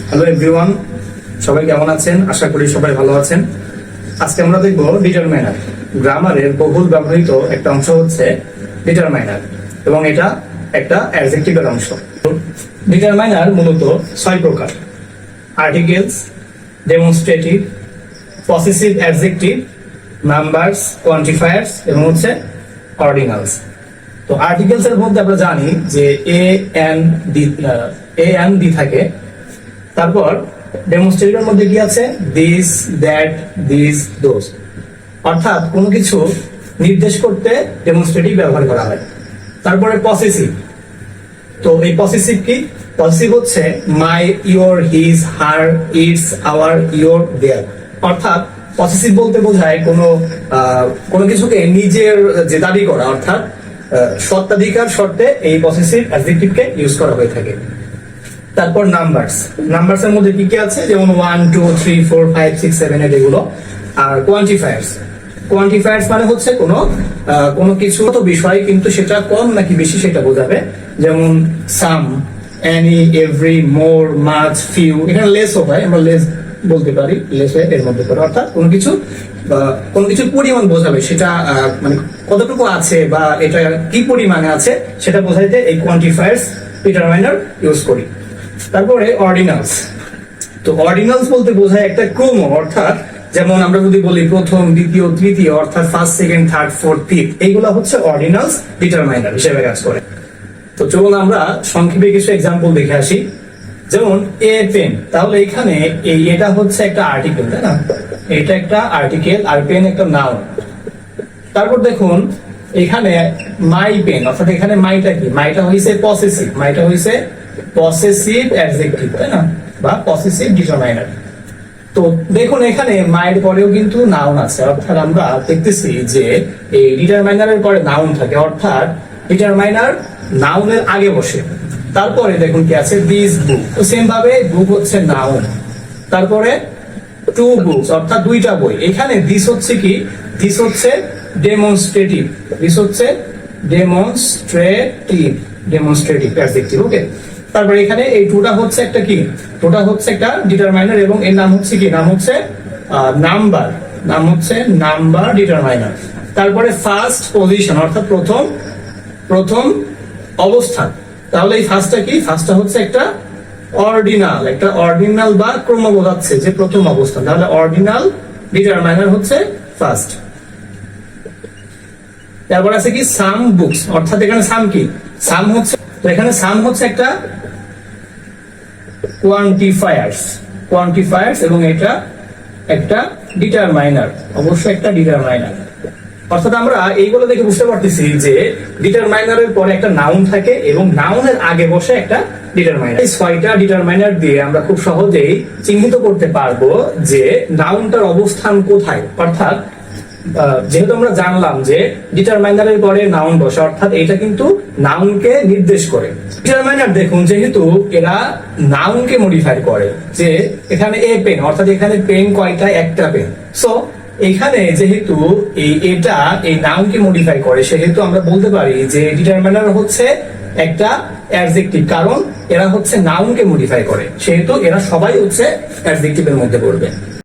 Hello everyone, সবাই কেমন আছেন? আশা করি সবাই ভালো আছেন। আজকে আমরা দেখব ডিটারমাইনার। গ্রামারের বহুল ব্যবহৃত একটা অংশ হচ্ছে ডিটারমাইনার এবং এটা একটা অ্যাডজেক্টিভের অংশ। ডিটারমাইনার মূলত 6 প্রকার: articles, demonstrative, possessive adjective, numbers, quantifiers এবং হচ্ছে অর্ডিনালস। তো আর্টিকেলস এর মধ্যে আমরা জানি যে এ এন ডি থাকে। তারপর ডেমনস্ট্রেটিভের মধ্যে কি আছে? This, that, this, those. অর্থাৎ কোনো কিছু নির্দেশ করতে ডেমনস্ট্রেটিভ ব্যবহার করা হয়। তারপরে পসেসিভ। তো এই পসেসিভ কি? পসেসিভ হচ্ছে my, your, his, her, its, our, your, their. অর্থাৎ পসেসিভ বলতে বোঝায় কোনো কিছুকে নিজের যে দাবি করা, অর্থাৎ সত্ত্বাধিকার শর্তে এই পসেসিভ অ্যাডজেক্টিভকে ইউজ করা হয়ে থাকে। তারপর নাম্বারস। নাম্বারস এর মধ্যে কি কি আছে? যেমন 1 2 3 4 5 6 7 8 এগুলো। আর কোয়ান্টিফায়ার্স। কোয়ান্টিফায়ার্স মানে হচ্ছে কোনো কিছু তো বিষয়, কিন্তু সেটা কম নাকি বেশি সেটা বোঝাবে। যেমন সাম, এনি, এভরি, মোর, মাচ, ফিউ। এখানে লেসও হয়, আমরা লেস বলতে পারি, লেস এর মধ্যে পড়ে। অর্থাৎ কোনো কিছুর পরিমাণ বোঝাবে, সেটা মানে কতটুকু আছে বা এটা কি পরিমাণে আছে সেটা বোঝাইতে এই কোয়ান্টিফায়ার্স ডিটারমাইনার ইউজ করি। তারপরে অর্ডিনালস। তো অর্ডিনালস বলতে বোঝায় একটা ক্রম, অর্থাৎ যেমন আমরা যদি বলি প্রথম, দ্বিতীয়, তৃতীয়, অর্থাৎ first, second, third, fourth, fifth, এইগুলো হচ্ছে অর্ডিনালস ডিটারমাইনার হিসেবে কাজ করে। তো চলুন আমরা সংক্ষেপে কিছু এক্সাম্পল দেখে আসি। যেমন এ পেন, তাহলে এখানে এটা হচ্ছে একটা আর্টিকেল, তাই না? এটা একটা আর্টিকেল আর পেন একটা নাউন। তারপর দেখুন এখানে মাই পেন, অর্থাৎ এখানে মাইটা কি? মাইটা হইছে পসেসিভ, মাইটা হইছে পসেসিভ অ্যাডজেক্টিভ, তাই না? বা পসেসিভ ডিটারমাইনার। তো দেখুন এখানে মায়ের পরেও কিন্তু নাউন আছে, অর্থাৎ আমরা দেখতেছি যে এই ডিটারমাইনারের পরে নাউন থাকে, অর্থাৎ ডিটারমাইনার নাউনের আগে বসে। তারপরে দেখুন কি আছে? This book. তো সেম ভাবে বুক হচ্ছে নাউন। তারপরে টু বুকস, অর্থাৎ দুইটা বই। এখানে দিস হচ্ছে কি? দিস হচ্ছে ডেমনস্ট্রেটিভ, দিস হচ্ছে ডেমনস্ট্রেটিভ অ্যাডজেক্টিভ। ওকে। তারপরে এখানে এই টুটা হচ্ছে একটা কি? টুটা হচ্ছে একটা ডিটারমাইনার এবং এর নাম হচ্ছে কি? নাম হচ্ছে নাম্বার, নাম হচ্ছে নাম্বার ডিটারমাইনার। তারপরে ফার্স্ট পজিশন, অর্থাৎ প্রথম অবস্থান। তাহলে এই ফার্স্টটা কি? ফার্স্টটা হচ্ছে একটা অর্ডিনাল বা ক্রম বোঝাচ্ছে যে প্রথম অবস্থান। তাহলে অর্ডিনাল ডিটারমাইনার হচ্ছে ফার্স্ট। তারপর আছে কি? সাম বুকস, অর্থাৎ এখানে সাম কি? সাম হচ্ছে, তো এখানে সাম হচ্ছে একটা কোয়ান্টিফায়ার্স এবং এটা একটা ডিটারমাইনার, অবশ্যই একটা ডিটারমাইনার। অর্থাৎ আমরা এইগুলো দেখে বুঝতে পারতেছি যে ডিটারমাইনারের পরে একটা নাউন থাকে এবং নাউনের আগে বসে একটা ডিটারমাইনার। এই 6টা ডিটারমাইনার দিয়ে আমরা খুব সহজেই চিহ্নিত করতে পারবো যে নাউনটার অবস্থান কোথায়। অর্থাৎ যেহেতু আমরা জানলাম যে ডিটারমাইনারের পরে নাউন বসে, অর্থাৎ এটা কিন্তু নাউনকে নির্দেশ করে। ডিটারমাইনার দেখুন যেহেতু এরা নাউনকে মডিফাই করে, যে এখানে এ পেন, অর্থাৎ এখানে পেন কয়টা? একটা পেন। সো এখানে যেহেতু এটা এই নাউনকে মডিফাই করে, সেহেতু আমরা বলতে পারি যে ডিটারমাইনার হচ্ছে একটা অ্যাডজেক্টিভ, কারণ এরা হচ্ছে নাউনকে মডিফাই করে, সেহেতু এরা সবাই হচ্ছে অ্যাডজেক্টিভের মধ্যে পড়বে।